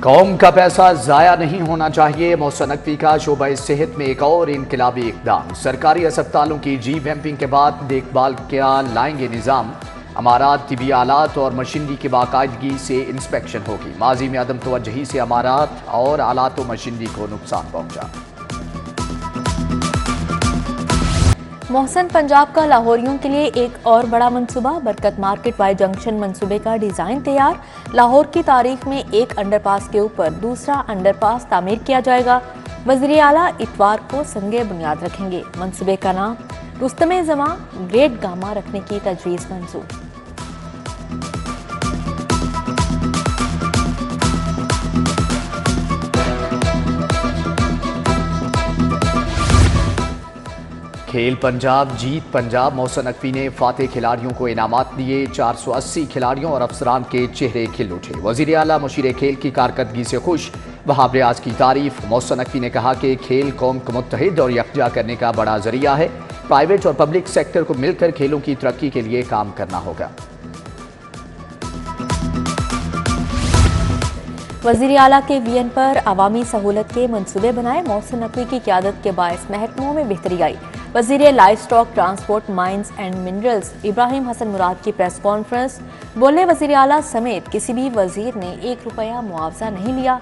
कौम का पैसा जाया नहीं होना चाहिए। मोहसिन नकवी का शोबा सेहत में एक और इनकलाबी इकदाम। सरकारी अस्पतालों की रीवैम्पिंग के बाद देखभाल क्या लाएंगे निज़ाम। अमारात, तिबी आलात और मशीनरी की बाकायदगी से इंस्पेक्शन होगी। माजी में अदम तवज्जुही से अमारात और आलात व मशीनरी को नुकसान पहुंचा। मोहसिन पंजाब का लाहौरियों के लिए एक और बड़ा मंसूबा। बरकत मार्केट वाई जंक्शन मंसूबे का डिजाइन तैयार। लाहौर की तारीख में एक अंडरपास के ऊपर दूसरा अंडरपास तामीर किया जाएगा। वज़ीर आला इतवार को संगे बुनियाद रखेंगे। मंसूबे का नाम रुस्तमे ज़मा ग्रेट गामा रखने की तजवीज़ मंजूर। खेल पंजाब जीत पंजाब। मोहसिन नकवी ने फातेह खिलाड़ियों को इनामात दिए। 480 खिलाड़ियों और अफसरान के चेहरे खिल उठे। वज़ीर आला मुशीर खेल की कारकर्दगी से खुश। वहाब रियाज की तारीफ। मोहसिन नकवी ने कहा कि खेल कौम को मुत्तहिद और यकजा करने का बड़ा जरिया है। प्राइवेट और पब्लिक सेक्टर को मिलकर खेलों की तरक्की के लिए काम करना होगा। वज़ीर आला के वीएन पर अवामी सहूलत के मंसूबे बनाए। मोहसिन नकवी की क़यादत के बायस महकमों में बेहतरी आई। वज़ीर livestock, transport, mines and minerals Ibrahim Hasan Murad की प्रेस कॉन्फ्रेंस। बोले वज़ीर आला समेत किसी भी वज़ीर ने 1 रुपया मुआवजा नहीं लिया।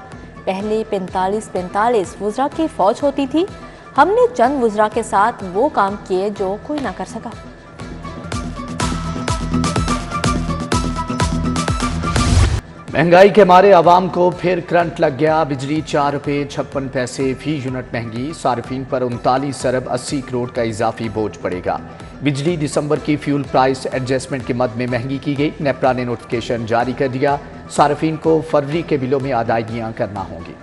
पहले 45 वुज़रा की फौज होती थी। हमने चंद वुज़रा के साथ वो काम किए जो कोई ना कर सका। महंगाई के मारे आवाम को फिर करंट लग गया। बिजली 4 रुपये 56 पैसे फी यूनिट महंगी। सार्फिन पर 39 अरब 80 करोड़ का इजाफी बोझ पड़ेगा। बिजली दिसंबर की फ्यूल प्राइस एडजस्टमेंट के मद में महंगी की गई। नेपरा ने नोटिफिकेशन जारी कर दिया। सार्फिन को फरवरी के बिलों में अदायगियां करना होंगी।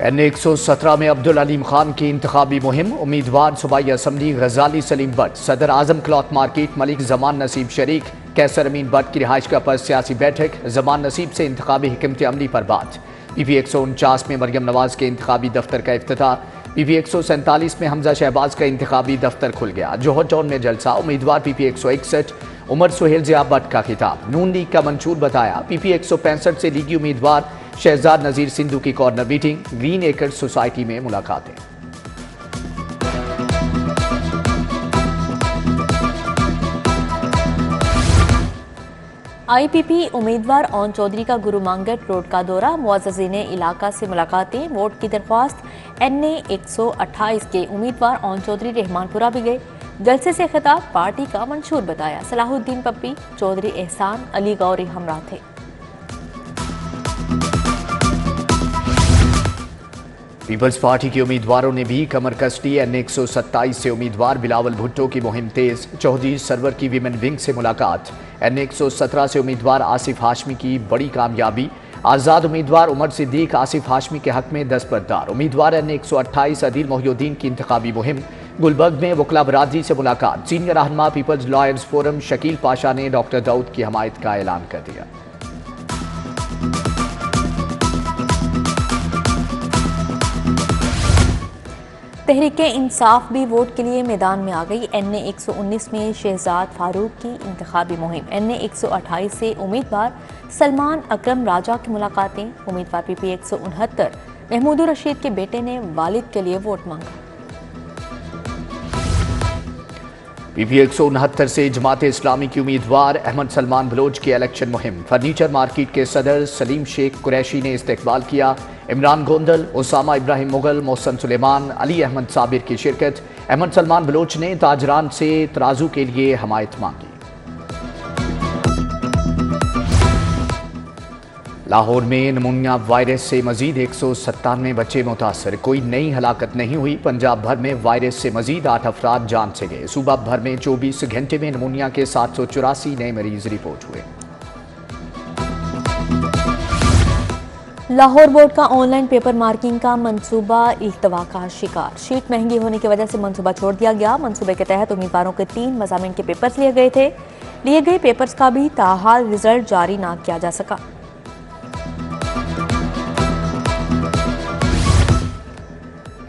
N117 में अब्दुल अलीम खान की इंतखाबी मुहिम। उम्मीदवार सूबाई असम्बली गजाली सलीम भट्ट, सदर आजम क्लॉथ मार्केट मलिक जमान नसीब शरीक। कैसर अमीन भट्ट की रिहाइश का पर सियासी बैठक। जमान नसीब से इंतखाबी हिकमत अमली पर बात। PP 149 में मरियम नवाज के इंतखाबी दफ्तर का इफ्तिताह। PP 147 में हमजा शहबाज का इंतखाबी दफ्तर खुल गया। जोहर टाउन में जलसा। उम्मीदवार PP 161 उमर सुहेल ज़िया भट्ट का खिताब। नून लीग का मंशूर बताया। PP 165 से लीगी उम्मीदवार शहजाद नजीर सिंधु की corner meeting. Green acres society में मुलाकातें। IPP उम्मीदवार ओन चौधरी का गुरु मांगट रोड का दौरा। मुअज़्ज़िज़ीन इलाका से मुलाकातें। वोट की दरख्वास्त। NA 128 के उम्मीदवार ओन चौधरी रहमानपुरा भी गए। जलसे से खिताब पार्टी का मंशूर बताया। सलाहुद्दीन पप्पी, चौधरी एहसान, अली गौरी हमरा थे। पीपल्स पार्टी के उम्मीदवारों ने भी कमर कस ली। N127 से उम्मीदवार बिलावल भुट्टो की मुहिम तेज। चौधरी सरवर की विमेन विंग से मुलाकात। N117 से उम्मीदवार आसिफ हाशमी की बड़ी कामयाबी। आज़ाद उम्मीदवार उमर सिद्दीक आसिफ हाशमी के हक में दस्तबरदार। उम्मीदवार N128 अदील मोहिउद्दीन की इंतखाबी मुहिम। गुलबर्ग में वकला बरादरी से मुलाकात। सीनियर रहनुमा people's lawyers forum Shakeel Pasha ने डॉक्टर दाऊद की हमायत का ऐलान कर दिया। तहरीके इंसाफ भी वोट के लिए मैदान में आ गई। NA 119 में शहजाद फारूक की इंतखाबी मुहिम। NA 128 से उम्मीदवार सलमान अकरम राजा की मुलाकातें। उम्मीदवार PP 169 महमूदुर रशीद के बेटे ने वालिद के लिए वोट मांगा। PP 169 से जमात इस्लामी की उम्मीदवार अहमद सलमान बलोच की इलेक्शन मुहिम। फर्नीचर मार्केट के सदर सलीम शेख कुरैशी ने इस्तकबाल किया। इमरान गोंदल, उसामा इब्राहिम मुगल, मोहसन सुलेमान, अली अहमद साबिर की शिरकत। अहमद सलमान बलोच ने ताजरान से तराजू के लिए हमायत मांगी। लाहौर में नमूनिया वायरस से मजीद 197 बच्चे मुतासर। कोई नई हलाकत नहीं हुई। पंजाब भर में वायरस से मजीद 8 अफराद जान से गए। सूबा भर में 24 घंटे में नमूनिया के 784 नए मरीज रिपोर्ट हुए। लाहौर बोर्ड का ऑनलाइन पेपर मार्किंग का मंसूबा इल्तवा का शिकार। शीट महंगी होने की वजह से मंसूबा छोड़ दिया गया। मंसूबे के तहत उम्मीदवारों के 3 मज़ामीन के पेपर्स लिए गए थे। लिए गए पेपर्स का भी ताहाल रिजल्ट जारी ना किया जा सका।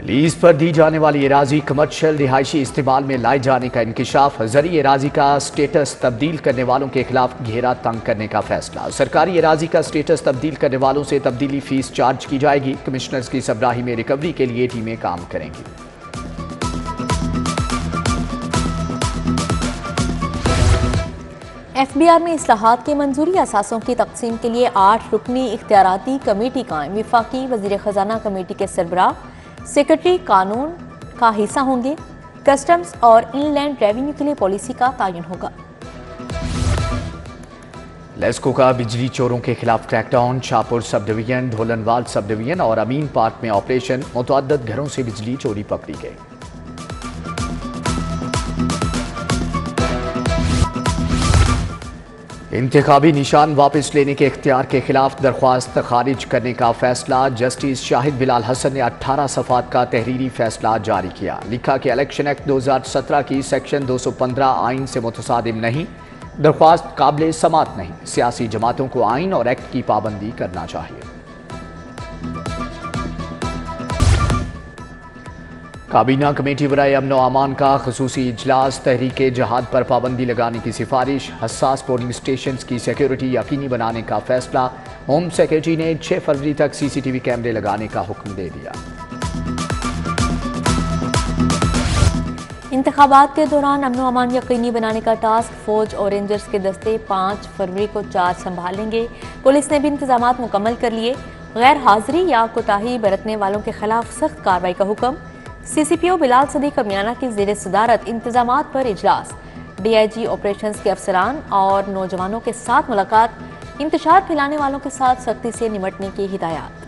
लीज पर दी जाने वाली एराजी कमर्शियल रिहायशी इस्तेमाल में लाए जाने का इंकिशाफ, जरिए एराजी का स्टेटस तब्दील करने वालों के खिलाफ घेरा तंग करने का फैसला। सरकारी एराजी का स्टेटस तब्दील करने वालों से तब्दीली फीस चार्ज की जाएगी। कमिश्नर्स की सरबराही में रिकवरी के लिए टीमें काम करेंगी। FBR में इस्लाहात की मंजूरी, असासों की तकसीम के लिए 8 रुकनी इख्तियाराती कमेटी कायम। विफाकी वजीर खजाना कमेटी के सरबराह सेक्रेटरी कानून का हिस्सा होंगे। कस्टम्स और इनलैंड रेवेन्यू के लिए पॉलिसी का तयन होगा। लेस्को का बिजली चोरों के खिलाफ crackdown, Shahpur sub division, ढोलनवाल sub division और अमीन पार्क में ऑपरेशन। मुतअद्दिद घरों से बिजली चोरी पकड़ी गई। इंतखाबी निशान वापस लेने के इख्तियार के खिलाफ दरख्वास्त खारिज करने का फैसला। जस्टिस शाहिद बिलाल हसन ने 18 सफ़ात का तहरीरी फैसला जारी किया। लिखा कि इलेक्शन एक्ट 2017 की सेक्शन 215 आइन से मुतसादिम नहीं, दरख्वास्त काबिल समात नहीं। सियासी जमातों को आइन और एक्ट की पाबंदी करना चाहिए। काबीना कमेटी बराए अमन व अमान का खसूसी इजलास, तहरीके जहाद पर पाबंदी लगाने की सिफारिश। हसास पोलिंग स्टेशन की सिक्योरिटी यकीनी बनाने का फैसला। होम सेक्रेटरी ने 6 फरवरी तक CCTV कैमरे लगाने का हुक्म दे दिया। इंतखाबात के दौरान अमन व अमान यकीनी बनाने का टास्क। फौज और रेंजर्स के दस्ते 5 फरवरी को चार्ज संभालेंगे। पुलिस ने भी इंतजाम मुकम्मल कर लिए। गैर हाजिरी या कोताही बरतने वालों के खिलाफ सख्त कार्रवाई का हुक्म। CCPO बिलाल सदीक मियाना की ज़ेरे सदारत इंतजामात पर इजलास। DIG ऑपरेशंस के अफसरान और नौजवानों के साथ मुलाकात। इंतशार फैलाने वालों के साथ सख्ती से निमटने की हिदायत।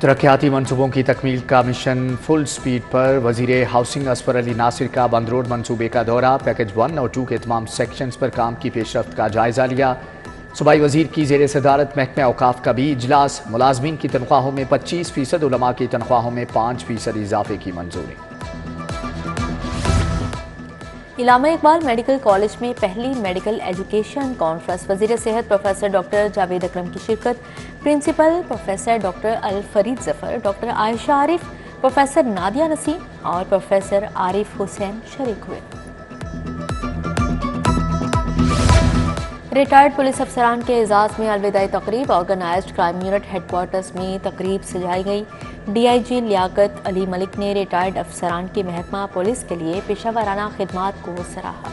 तरक्याती मनसूबों की तकमील का मिशन फुल स्पीड पर। वजीर हाउसिंग असफर अली नासिर का बंद रोड मनसूबे का दौरा। पैकेज 1 और 2 के तमाम सेक्शंस पर काम की पेशरफ्त का जायजा लिया। सूबाई वजीर की ज़ेर सदारत महकमा औकाफ का भी इजलास। मुलाजमीन की तनख्वाहों में 25%, उलमा की तनख्वाहों में 5% इजाफे की मंजूरी। इलामा इकबाल मेडिकल कॉलेज में पहली मेडिकल एजुकेशन कॉन्फ्रेंस। वजीर सेहत प्रोफेसर डॉक्टर जावेद अकरम की शिरकत। प्रिंसिपल प्रोफेसर डॉक्टर अल फरीद जफर, डॉक्टर आयशा आरिफ, प्रोफेसर नादिया नसीम और प्रोफेसर आरिफ हुसैन शरीक हुए। रिटायर्ड पुलिस अफसरान के एजाज में अलविदाई तकरीब। ऑर्गेनाइज्ड क्राइम यूनिट हेडक्वार्टर्स में तकरीब सजाई गई। DIG लियाकत अली मलिक ने रिटायर्ड अफसरान की महकमा पुलिस के लिए पेशावराना खिदमात को सराहा।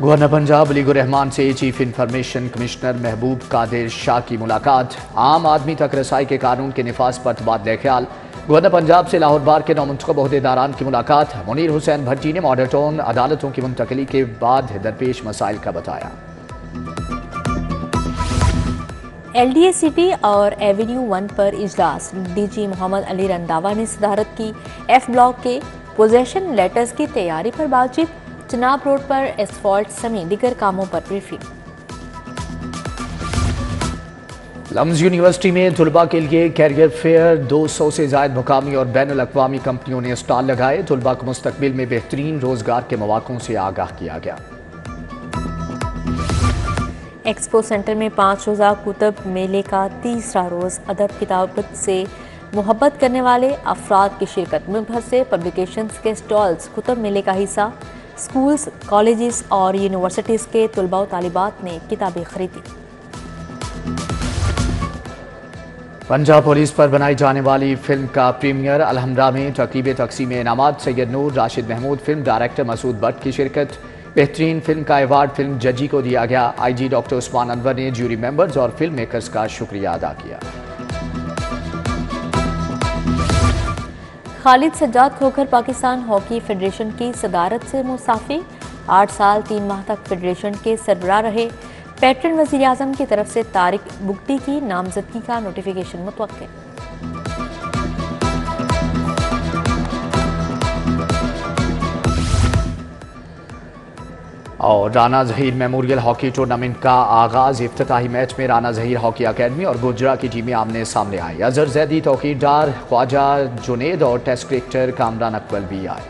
गवर्नर पंजाब अली रहमान से चीफ इंफॉर्मेशन कमिश्नर महबूब कादिर शाह की मुलाकात। आम आदमी तक रसाई के कानून के निफाज पर तबादला ख्याल। गवर्नर पंजाब से लाहौर बार के नौमुंतखब ओहदेदारान की मुलाकात। मुनीर हुसैन भट्टी ने मॉडल टाउन अदालतों की मुंतकली के बाद दरपेश मसाइल का बताया। LDA सिटी और एवेन्यू 1 पर इजलास। DG मोहम्मद अली रंधावा ने सदारत की। F ब्लॉक के पोजेशन लेटर्स की तैयारी पर बातचीत। चनाब रोड पर एसफॉल्ट समेत दीगर कामों पर ब्रीफिंग। लम्स यूनिवर्सिटी में तुलबा के लिए कैरियर फेयर। 200 से ज्यादा मुकामी और बैनुल अक़वामी कंपनियों ने स्टॉल लगाए। तुलबा को मुस्तकबिल में बेहतरीन रोजगार के मौक़ों से आगाह किया गया। एक्सपो सेंटर में 5 रोज़ा कुतुब मेले का तीसरा रोज़। अदब किताबत से मोहब्बत करने वाले अफराद की शिरकत। मुल्क भर से पब्लिकेशंस के स्टॉल्स कुतुब मेले का हिस्सा। स्कूल्स, कॉलेजेस और यूनिवर्सिटीज़ के तुलबा व तालिबात ने किताबें खरीदी। पंजाब पुलिस पर बनाई जाने वाली फिल्म का प्रीमियर। अलहमरा में तकरीब तकसीम इनामात। सैयद नूर राशिद महमूद, फिल्म डायरेक्टर मसूद भट्ट की शिरकत। बेहतरीन फिल्म का अवार्ड फिल्म जजी को दिया गया। IG डॉक्टर उस्मान अनवर ने जूरी मेंबर्स और फिल्म मेकर्स का शुक्रिया अदा किया। खालिद सज्जाद खोखर पाकिस्तान हॉकी फेडरेशन की सदारत से मुसाफिर। 8 साल 3 माह तक फेडरेशन के सरबराह रहे। पैटर्न वज़ीर आज़म की तरफ से तारिक बुगटी की नामजदगी का नोटिफिकेशन मुतवक्किल। और Rana Zaheer memorial hockey tournament का आगाज। इफ्तिताही मैच में राना ज़हीर हॉकी अकेडमी और गुजरा की टीमें आमने सामने आई। अजहर जैदी, तौकीरदार, ख्वाजा जुनेद और टेस्ट क्रिकेटर कामरान अकबल भी आए।